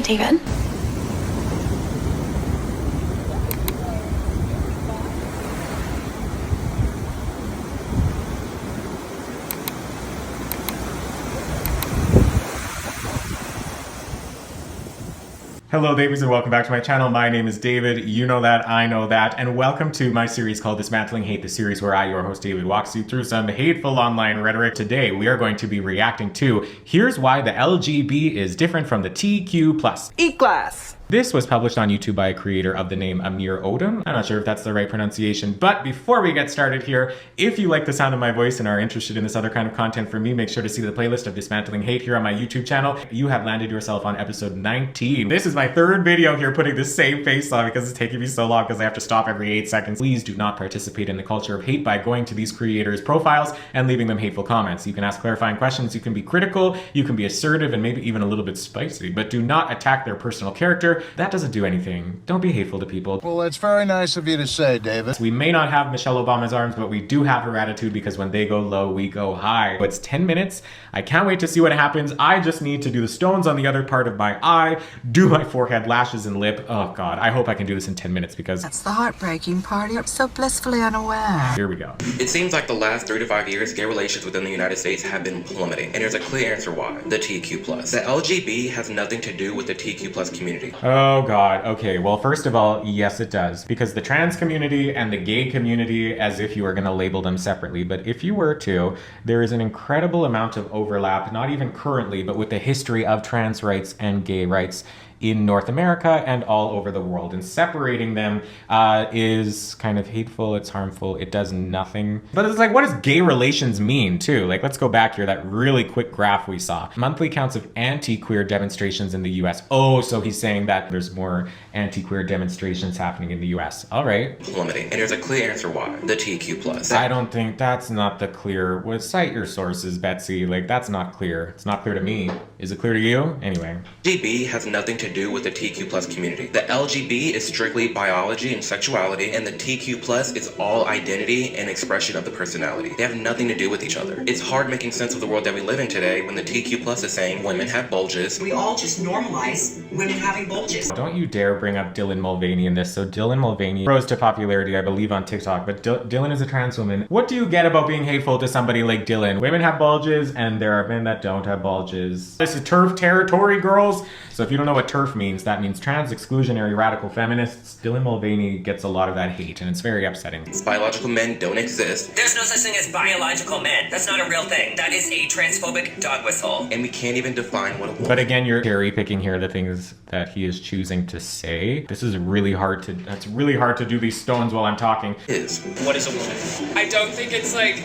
Hey, David. Hello babies and welcome back to my channel. My name is David, you know that, I know that, and welcome to my series called Dismantling Hate, the series where I, your host David, walks you through some hateful online rhetoric. Today we are going to be reacting to Here's Why the LGB is Different from the TQ+. E-class! This was published on YouTube by a creator of the name Amir Odom. I'm not sure if that's the right pronunciation, but before we get started here, if you like the sound of my voice and are interested in this other kind of content from me, make sure to see the playlist of Dismantling Hate here on my YouTube channel. You have landed yourself on episode 19. This is my third video here putting the same face on because it's taking me so long because I have to stop every 8 seconds. Please do not participate in the culture of hate by going to these creators' profiles and leaving them hateful comments. You can ask clarifying questions, you can be critical, you can be assertive and maybe even a little bit spicy, but do not attack their personal character. That doesn't do anything. Don't be hateful to people. Well, that's very nice of you to say, David. We may not have Michelle Obama's arms, but we do have her attitude because when they go low, we go high. It's 10 minutes. I can't wait to see what happens. I just need to do the stones on the other part of my eye, do my forehead, lashes, and lip. Oh God, I hope I can do this in 10 minutes because that's the heartbreaking part. You're so blissfully unaware. Here we go. It seems like the last 3 to 5 years, gay relations within the United States have been plummeting, and there's a clear answer why. The TQ+. The LGB has nothing to do with the TQ+ community. Oh God, okay, well first of all, yes it does. Because the trans community and the gay community, as if you were gonna label them separately, but if you were to, there is an incredible amount of overlap, not even currently, but with the history of trans rights and gay rights in North America and all over the world. And separating them is kind of hateful, it's harmful, it does nothing. But it's like, what does gay relations mean too? Like, let's go back here, that really quick graph we saw. Monthly counts of anti-queer demonstrations in the US. Oh, so he's saying that there's more anti-queer demonstrations happening in the US. All right. Plummeting, and there's a clear answer why. The TQ+. I don't think that's not the clear, well, cite your sources, Betsy. Like, that's not clear. It's not clear to me. Is it clear to you? Anyway. LGB has nothing to do with the TQ+ community. The LGB is strictly biology and sexuality, and the TQ+ is all identity and expression of the personality. They have nothing to do with each other. It's hard making sense of the world that we live in today when the TQ+ is saying women have bulges. We all just normalize women having bulges. Don't you dare bring up Dylan Mulvaney in this. So Dylan Mulvaney rose to popularity, I believe, on TikTok, but Dylan is a trans woman. What do you get about being hateful to somebody like Dylan? Women have bulges, and there are men that don't have bulges. This is TERF territory, girls. So if you don't know what TERF means, that means trans exclusionary radical feminists. Dylan Mulvaney gets a lot of that hate, and it's very upsetting. Biological men don't exist. There's no such thing as biological men. That's not a real thing. That is a transphobic dog whistle. And we can't even define what a woman. But again, you're cherry picking here the things that he is choosing to say. This is really hard to, it's really hard to do these stones while I'm talking. What is a woman? I don't think it's like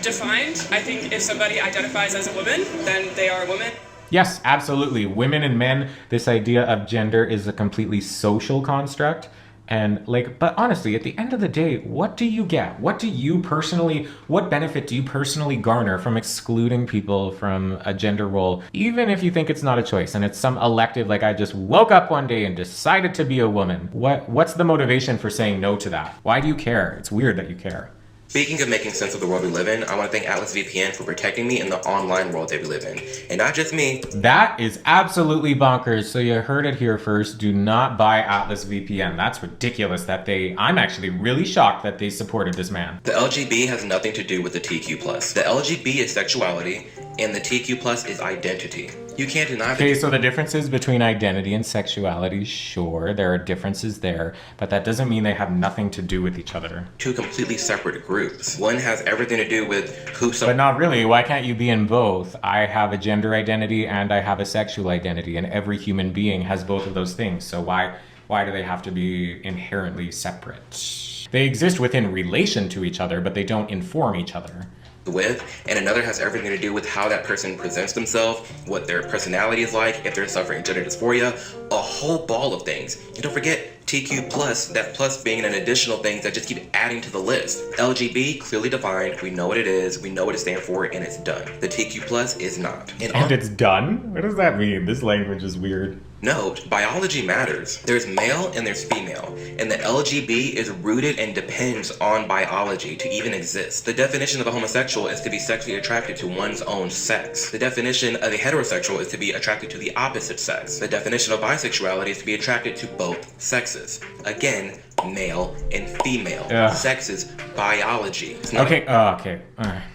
defined. I think if somebody identifies as a woman, then they are a woman. Yes, absolutely. Women and men, this idea of gender is a completely social construct. And like, but honestly, at the end of the day, what do you get? What benefit do you personally garner from excluding people from a gender role, even if you think it's not a choice and it's some elective, like I just woke up one day and decided to be a woman? What's the motivation for saying no to that? Why do you care? It's weird that you care. Speaking of making sense of the world we live in, I want to thank Atlas VPN for protecting me in the online world that we live in. And not just me. That is absolutely bonkers. So you heard it here first. Do not buy Atlas VPN. That's ridiculous that I'm actually really shocked that they supported this man. The LGB has nothing to do with the TQ+. The LGB is sexuality, and the TQ+ is identity. You can't deny that. Okay, so the differences between identity and sexuality, sure, there are differences there, but that doesn't mean they have nothing to do with each other. Two completely separate groups. One has everything to do with who But not really. Why can't you be in both? I have a gender identity and I have a sexual identity, and every human being has both of those things. So why do they have to be inherently separate? They exist within relation to each other, but they don't inform each other. With, and another has everything to do with how that person presents themselves, what their personality is like, if they're suffering gender dysphoria, a whole ball of things. And don't forget TQ+, that plus being an additional thing that just keep adding to the list. LGB, clearly defined, we know what it is, we know what it stands for, and it's done. The TQ+ is not. And it's done? What does that mean? This language is weird. Note, biology matters. There's male and there's female, and the LGB is rooted and depends on biology to even exist. The definition of a homosexual is to be sexually attracted to one's own sex. The definition of a heterosexual is to be attracted to the opposite sex. The definition of bisexuality is to be attracted to both sexes. Again, male and female. Ugh. Sex is biology. It's not Okay, okay.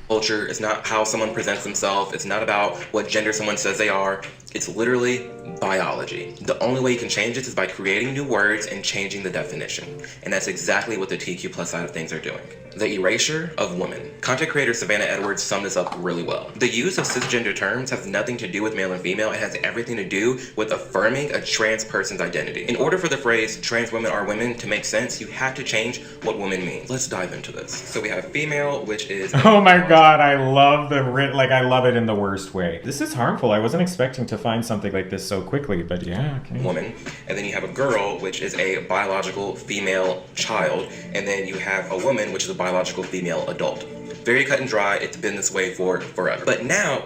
culture. It's not how someone presents themselves. It's not about what gender someone says they are. It's literally biology. The only way you can change it is by creating new words and changing the definition. And that's exactly what the TQ plus side of things are doing. The erasure of women. Content creator Savannah Edwards summed this up really well. The use of cisgender terms has nothing to do with male and female. It has everything to do with affirming a trans person's identity. In order for the phrase trans women are women to make sense, you have to change what women mean. Let's dive into this. So we have female, which is... Oh my god, I love I love it in the worst way. This is harmful. I wasn't expecting to find something like this so quickly, but yeah, okay. Woman. And then you have a girl, which is a biological female child. And then you have a woman, which is a biological female adult. Very cut and dry. It's been this way for forever. But now...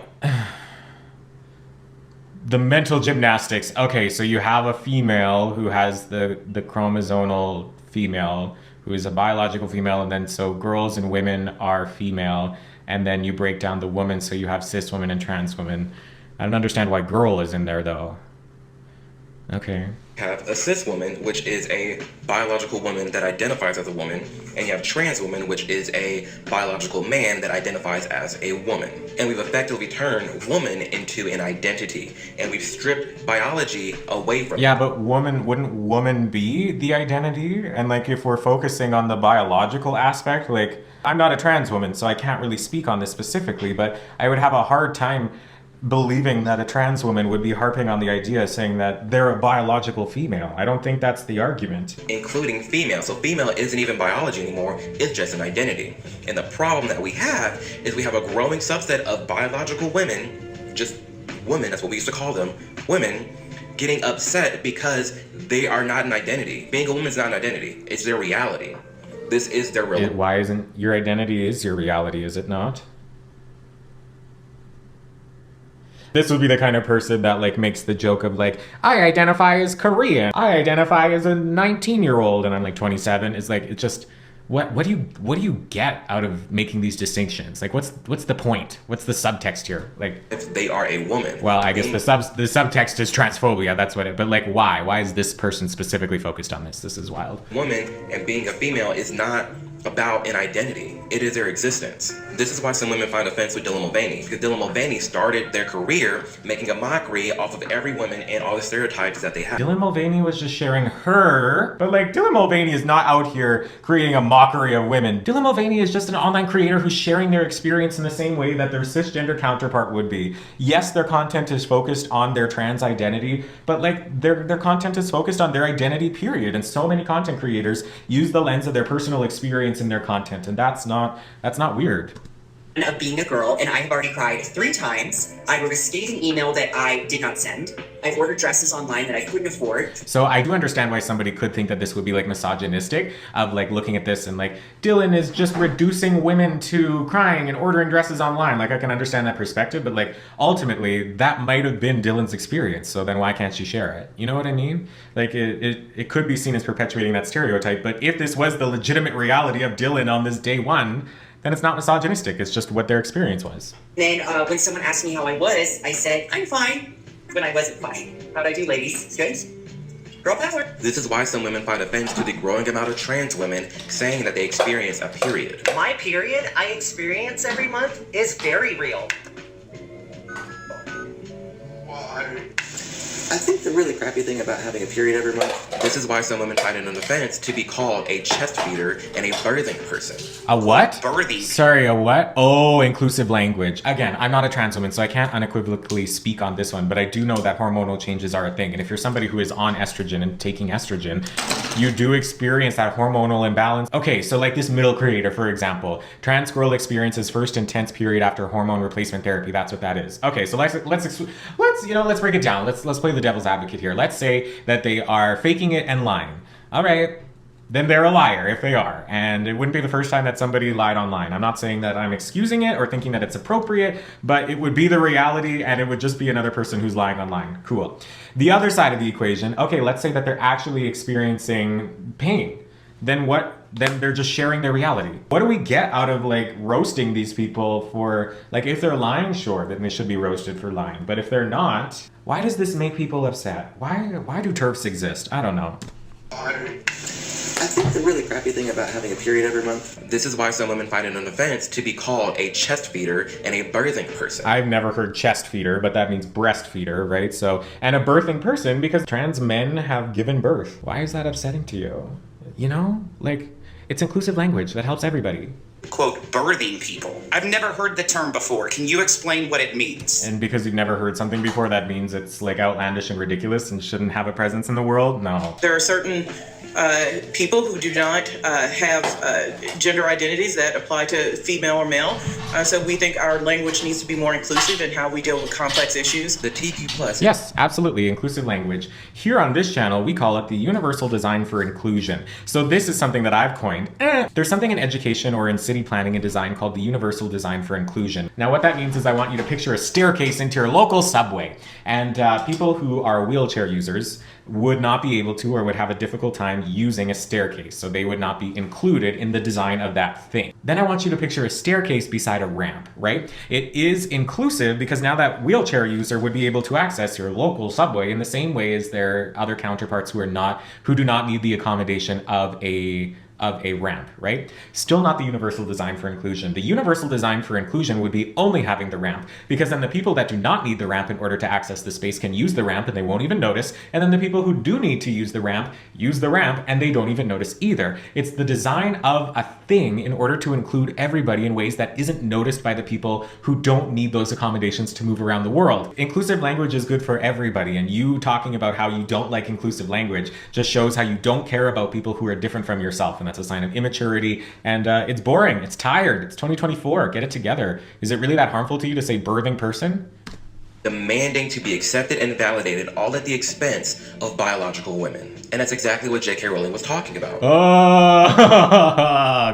The mental gymnastics. Okay, so you have a female who has the chromosomal female, who is a biological female, and then so girls and women are female, and then you break down the woman, so you have cis women and trans women. I don't understand why girl is in there, though. Okay. Have a cis woman, which is a biological woman that identifies as a woman, and you have trans woman, which is a biological man that identifies as a woman. And we've effectively turned woman into an identity, and we've stripped biology away from Yeah, but wouldn't woman be the identity? And like if we're focusing on the biological aspect, like I'm not a trans woman, so I can't really speak on this specifically, but I would have a hard time believing that a trans woman would be harping on the idea saying that they're a biological female. I don't think that's the argument. Including female. So female isn't even biology anymore, it's just an identity. And the problem that we have is we have a growing subset of biological women, just women, that's what we used to call them, women, getting upset because they are not an identity. Being a woman is not an identity, it's their reality. This is their reality. Why isn't your identity is your reality, is it not? This would be the kind of person that like makes the joke of like, I identify as Korean, I identify as a 19-year-old, and I'm like 27. It's like, it's just, what do you get out of making these distinctions? Like, what's the point? What's the subtext here? Like, if they are a woman. Well, I guess the subtext is transphobia. That's what it. But like, why? Why is this person specifically focused on this? This is wild. Woman and being a female is not about an identity. It is their existence. This is why some women find offense with Dylan Mulvaney, because Dylan Mulvaney started their career making a mockery off of every woman and all the stereotypes that they have. Dylan Mulvaney was just sharing her, but like Dylan Mulvaney is not out here creating a mockery of women. Dylan Mulvaney is just an online creator who's sharing their experience in the same way that their cisgender counterpart would be. Yes, their content is focused on their trans identity, but like their content is focused on their identity, period. And so many content creators use the lens of their personal experience in their content, and that's not weird. Of being a girl, and I have already cried 3 times. I wrote a scathing email that I did not send. I've ordered dresses online that I couldn't afford. So I do understand why somebody could think that this would be like misogynistic, of like looking at this and like Dylan is just reducing women to crying and ordering dresses online. Like I can understand that perspective, but like ultimately that might have been Dylan's experience. So then why can't she share it? You know what I mean? Like it could be seen as perpetuating that stereotype. But if this was the legitimate reality of Dylan on this day one, then it's not misogynistic. It's just what their experience was. Then when someone asked me how I was, I said, I'm fine, when I wasn't fine. How'd I do, ladies? Good? Girl power. This is why some women find offense to the growing amount of trans women saying that they experience a period. My period I experience every month is very real. Why? I think the really crappy thing about having a period every month, this is why some women find it an offense to be called a chest feeder and a birthing person. A what? Birthing. Sorry, a what? Oh, inclusive language. Again, I'm not a trans woman, so I can't unequivocally speak on this one, but I do know that hormonal changes are a thing. And if you're somebody who is on estrogen and taking estrogen, you do experience that hormonal imbalance. Okay, so like this middle creator, for example, trans girl experiences first intense period after hormone replacement therapy. That's what that is. Okay, so let's break it down. Let's play the devil's advocate here. Let's say that they are faking it and lying. All right. then they're a liar if they are. And it wouldn't be the first time that somebody lied online. I'm not saying that I'm excusing it or thinking that it's appropriate, but it would be the reality and it would just be another person who's lying online. Cool. The other side of the equation, okay, let's say that they're actually experiencing pain. Then what? Then they're just sharing their reality. What do we get out of like roasting these people for, like, if they're lying, sure, then they should be roasted for lying. But if they're not, why does this make people upset? Why do TERFs exist? I don't know. I think the really crappy thing about having a period every month, this is why some women find it an offense to be called a chest feeder and a birthing person. I've never heard chest feeder, but that means breast feeder, right? So, and a birthing person because trans men have given birth. Why is that upsetting to you? You know, like, it's inclusive language that helps everybody. Quote, birthing people. I've never heard the term before. Can you explain what it means? And because you've never heard something before, that means it's like outlandish and ridiculous and shouldn't have a presence in the world? No. There are certain people who do not have gender identities that apply to female or male. So we think our language needs to be more inclusive in how we deal with complex issues. The TQ plus. Yes, absolutely. Inclusive language. Here on this channel, we call it the universal design for inclusion. So this is something that I've coined. There's something in education or in city planning and design called the universal design for inclusion. Now what that means is I want you to picture a staircase into your local subway. And people who are wheelchair users would not be able to or would have a difficult time using a staircase. So they would not be included in the design of that thing. Then I want you to picture a staircase beside a ramp, right? It is inclusive because now that wheelchair user would be able to access your local subway in the same way as their other counterparts who do not need the accommodation of a ramp, right? Still not the universal design for inclusion. The universal design for inclusion would be only having the ramp, because then the people that do not need the ramp in order to access the space can use the ramp and they won't even notice, and then the people who do need to use the ramp and they don't even notice either. It's the design of a thing in order to include everybody in ways that isn't noticed by the people who don't need those accommodations to move around the world. Inclusive language is good for everybody, and you talking about how you don't like inclusive language just shows how you don't care about people who are different from yourself, and that's a sign of immaturity, and it's boring, it's tired, it's 2024, get it together. Is it really that harmful to you to say birthing person? Demanding to be accepted and validated, all at the expense of biological women. And that's exactly what J.K. Rowling was talking about. Oh,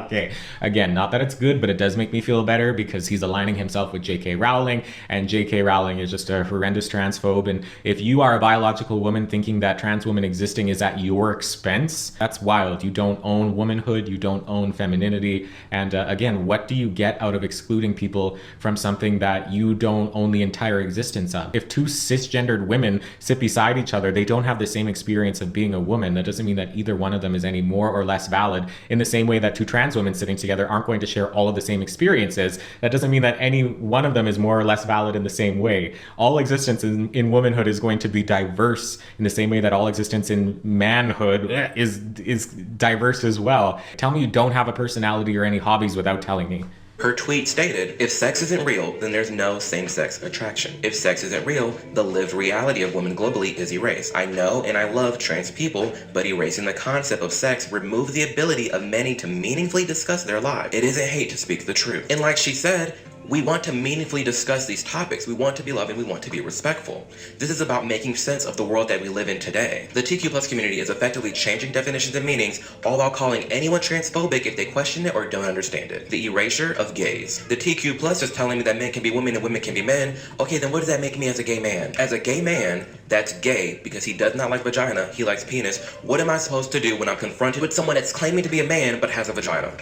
okay. Again, not that it's good, but it does make me feel better because he's aligning himself with J.K. Rowling, and J.K. Rowling is just a horrendous transphobe. And if you are a biological woman thinking that trans women existing is at your expense, that's wild. You don't own womanhood, you don't own femininity. And again, what do you get out of excluding people from something that you don't own the entire existence of? If two cisgendered women sit beside each other, they don't have the same experience of being a woman. That doesn't mean that either one of them is any more or less valid, in the same way that two trans women sitting together aren't going to share all of the same experiences. That doesn't mean that any one of them is more or less valid in the same way. All existence in womanhood is going to be diverse in the same way that all existence in manhood is diverse as well. Tell me you don't have a personality or any hobbies without telling me. Her tweet stated, if sex isn't real, then there's no same-sex attraction. If sex isn't real, the lived reality of women globally is erased. I know and I love trans people, but erasing the concept of sex removes the ability of many to meaningfully discuss their lives. It isn't hate to speak the truth. And like she said, we want to meaningfully discuss these topics. We want to be loving, we want to be respectful. This is about making sense of the world that we live in today. The TQ plus community is effectively changing definitions and meanings, all while calling anyone transphobic if they question it or don't understand it. The erasure of gays. The TQ plus is telling me that men can be women and women can be men. Okay, then what does that make me as a gay man? As a gay man that's gay because he does not like vagina, he likes penis, what am I supposed to do when I'm confronted with someone that's claiming to be a man but has a vagina?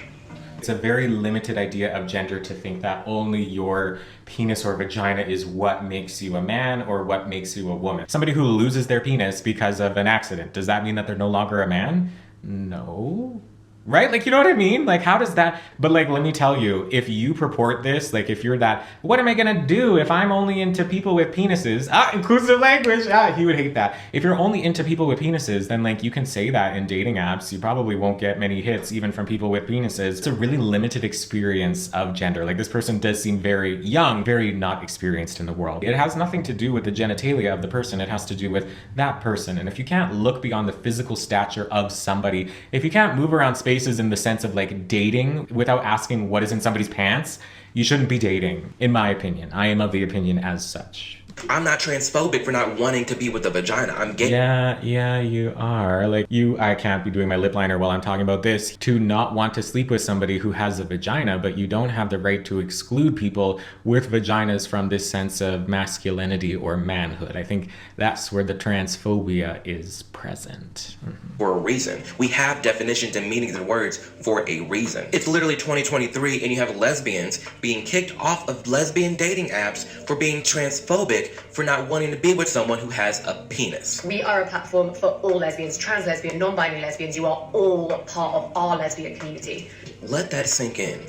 It's a very limited idea of gender to think that only your penis or vagina is what makes you a man or what makes you a woman. Somebody who loses their penis because of an accident, does that mean that they're no longer a man? No. Right? Like, you know what I mean? Like, how does that, but like, let me tell you, if you purport this, like if you're that, what am I gonna do if I'm only into people with penises? Inclusive language, he would hate that. If you're only into people with penises, then like you can say that in dating apps, you probably won't get many hits even from people with penises. It's a really limited experience of gender. Like this person does seem very young, very not experienced in the world. It has nothing to do with the genitalia of the person, it has to do with that person. And if you can't look beyond the physical stature of somebody, if you can't move around spaces in the sense of like dating without asking what is in somebody's pants, you shouldn't be dating, in my opinion. I am of the opinion as such. I'm not transphobic for not wanting to be with a vagina. I'm gay. Yeah, you are. Like, I can't be doing my lip liner while I'm talking about this. To not want to sleep with somebody who has a vagina, but you don't have the right to exclude people with vaginas from this sense of masculinity or manhood. I think that's where the transphobia is present. For a reason. We have definitions and meanings and words for a reason. It's literally 2023 and you have lesbians being kicked off of lesbian dating apps for being transphobic, for not wanting to be with someone who has a penis. We are a platform for all lesbians, trans lesbian, non-binary lesbians. You are all part of our lesbian community. Let that sink in.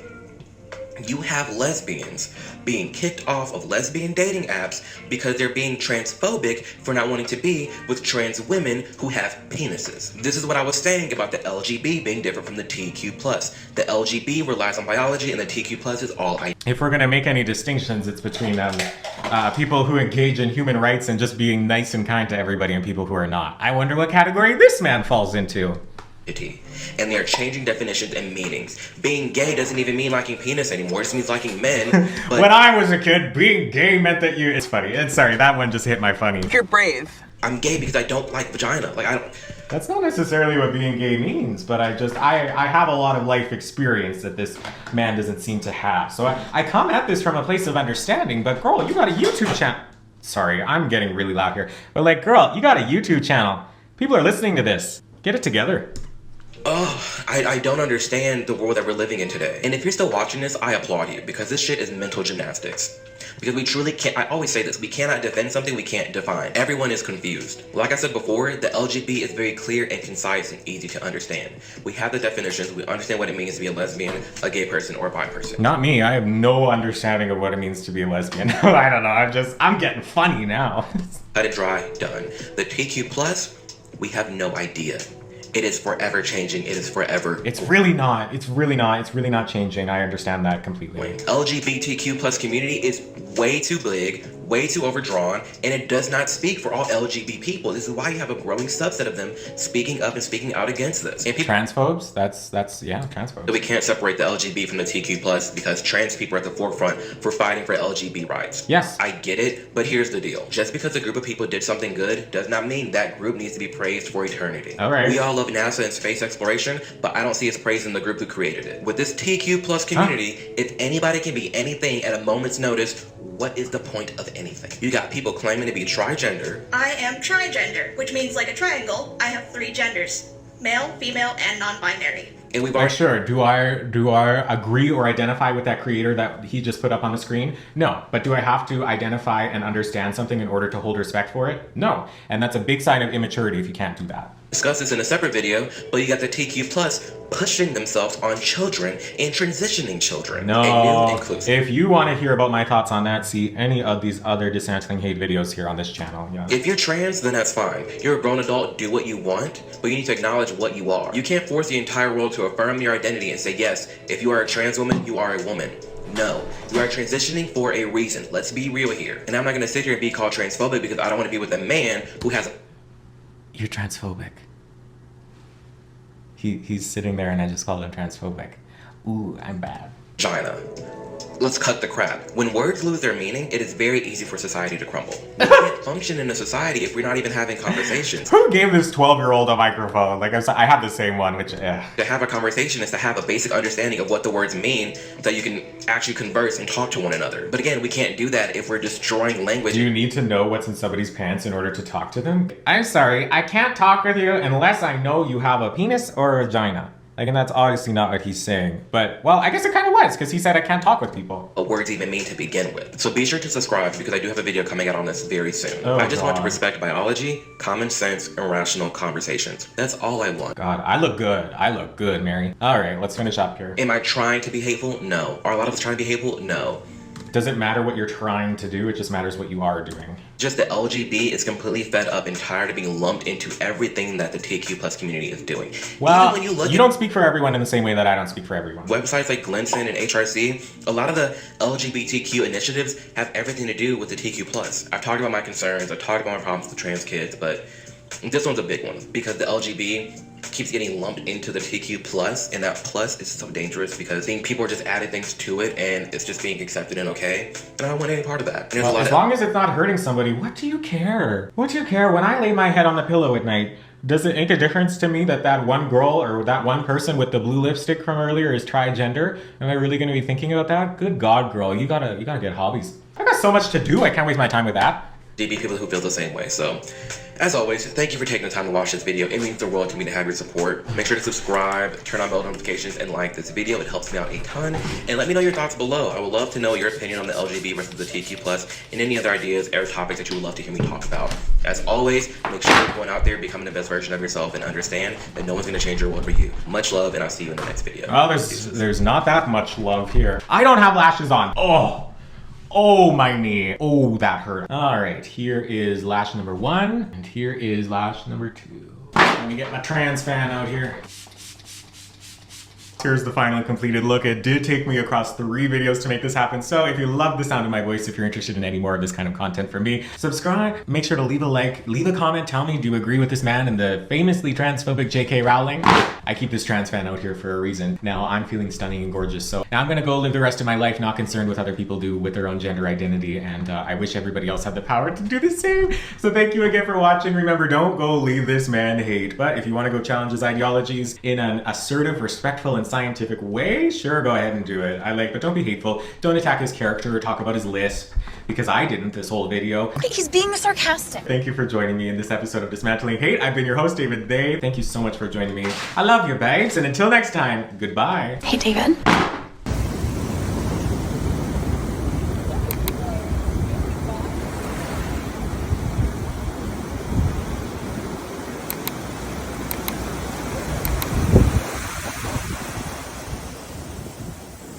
You have lesbians being kicked off of lesbian dating apps because they're being transphobic for not wanting to be with trans women who have penises. This is what I was saying about the LGB being different from the TQ+. The LGB relies on biology and the TQ+ is all I. If we're gonna make any distinctions, it's between people who engage in human rights and just being nice and kind to everybody and people who are not. I wonder what category this man falls into. And they are changing definitions and meanings. Being gay doesn't even mean liking penis anymore. It just means liking men. But when I was a kid, being gay meant that you... It's funny. Sorry, that one just hit my funny. You're brave. I'm gay because I don't like vagina. Like, I don't... That's not necessarily what being gay means, but I have a lot of life experience that this man doesn't seem to have. So I come at this from a place of understanding, but girl, you got a YouTube channel. Sorry, I'm getting really loud here. But like, girl, you got a YouTube channel. People are listening to this. Get it together. Oh, I don't understand the world that we're living in today. And if you're still watching this, I applaud you because this shit is mental gymnastics. Because we truly can't, I always say this, we cannot defend something we can't define. Everyone is confused. Like I said before, the LGB is very clear and concise and easy to understand. We have the definitions, we understand what it means to be a lesbian, a gay person, or a bi person. Not me, I have no understanding of what it means to be a lesbian. I don't know, I'm getting funny now. Cut it dry, done. The TQ+, we have no idea. It is forever changing. It is forever. It's really not changing. I understand that completely. LGBTQ+ community is way too big, way too overdrawn, and it does not speak for all LGBT people. This is why you have a growing subset of them speaking up and speaking out against this. And transphobes? That's transphobes. We can't separate the LGB from the TQ+ because trans people are at the forefront for fighting for LGB rights. Yes. I get it, but here's the deal. Just because a group of people did something good does not mean that group needs to be praised for eternity. All right. We all love NASA and space exploration, but I don't see us praising the group who created it. With this TQ+ community, if anybody can be anything at a moment's notice, what is the point of anything? You got people claiming to be trigender. I am trigender, which means like a triangle, I have 3 genders. Male, female, and non-binary. And we've already... Sure, do I agree or identify with that creator that he just put up on the screen? No. But do I have to identify and understand something in order to hold respect for it? No. And that's a big sign of immaturity if you can't do that. Discuss this in a separate video, but you got the TQ+ pushing themselves on children and transitioning children. No, if you want to hear about my thoughts on that, see any of these other Dismantling Hate videos here on this channel. Yeah. If you're trans, then that's fine. You're a grown adult, do what you want, but you need to acknowledge what you are. You can't force the entire world to affirm your identity and say, yes, if you are a trans woman, you are a woman. No, you are transitioning for a reason. Let's be real here. And I'm not going to sit here and be called transphobic because I don't want to be with a man who has... You're transphobic. He's sitting there and I just called him transphobic. Ooh, I'm bad. Vagina. Let's cut the crap. When words lose their meaning, it is very easy for society to crumble. We can't function in a society if we're not even having conversations. Who gave this 12-year-old a microphone? Like, I have the same one, which, To have a conversation is to have a basic understanding of what the words mean so that you can actually converse and talk to one another. But again, we can't do that if we're destroying language. Do you need to know what's in somebody's pants in order to talk to them? I'm sorry, I can't talk with you unless I know you have a penis or a vagina. Like, and that's obviously not what he's saying. But, well, I guess it kind of was, because he said I can't talk with people. What words even mean to begin with. So be sure to subscribe, because I do have a video coming out on this very soon. Oh, I just want to respect biology, common sense, and rational conversations. That's all I want. God, I look good. I look good, Mary. All right, let's finish up here. Am I trying to be hateful? No. Are a lot of us trying to be hateful? No. Does it matter what you're trying to do? It just matters what you are doing. Just the LGB is completely fed up and tired of being lumped into everything that the TQ+ community is doing. Well, when you don't speak for everyone in the same way that I don't speak for everyone. Websites like Glenson and HRC, a lot of the LGBTQ initiatives have everything to do with the TQ+. I've talked about my concerns, I've talked about my problems with trans kids, but This one's a big one because the LGB keeps getting lumped into the TQ plus, and that plus is so dangerous because I think people are just adding things to it and it's just being accepted and okay. And I don't want any part of that. Well, as long as it's not hurting somebody, what do you care? What do you care? When I lay my head on the pillow at night, does it make a difference to me that that one girl or that one person with the blue lipstick from earlier is transgender? Am I really going to be thinking about that? Good God, girl, you gotta get hobbies. I got so much to do. I can't waste my time with that. DB people who feel the same way. So, as always, thank you for taking the time to watch this video. It means the world to me to have your support. Make sure to subscribe, turn on bell notifications, and like this video. It helps me out a ton. And let me know your thoughts below. I would love to know your opinion on the LGB versus the TQ+, and any other ideas or topics that you would love to hear me talk about. As always, make sure you're going out there, becoming the best version of yourself, and understand that no one's going to change your world for you. Much love, and I'll see you in the next video. Well, there's not that much love here. I don't have lashes on. Oh, my knee. Oh, that hurt. All right, here is lash number 1, and here is lash number 2. Let me get my trans fan out here. Here's the final completed look. It did take me across 3 videos to make this happen. So if you love the sound of my voice, if you're interested in any more of this kind of content from me, subscribe, make sure to leave a like, leave a comment, tell me, do you agree with this man and the famously transphobic J.K. Rowling? I keep this trans fan out here for a reason. Now I'm feeling stunning and gorgeous. So now I'm gonna go live the rest of my life not concerned with other people do with their own gender identity. And I wish everybody else had the power to do the same. So thank you again for watching. Remember, don't go leave this man hate. But if you wanna go challenge his ideologies in an assertive, respectful, and scientific way, sure, go ahead and do it. But don't be hateful. Don't attack his character or talk about his lisp, because I didn't this whole video. He's being sarcastic. Thank you for joining me in this episode of Dismantling Hate. I've been your host, David Day. Thank you so much for joining me. I love you, babes, and until next time, goodbye. Hey, David.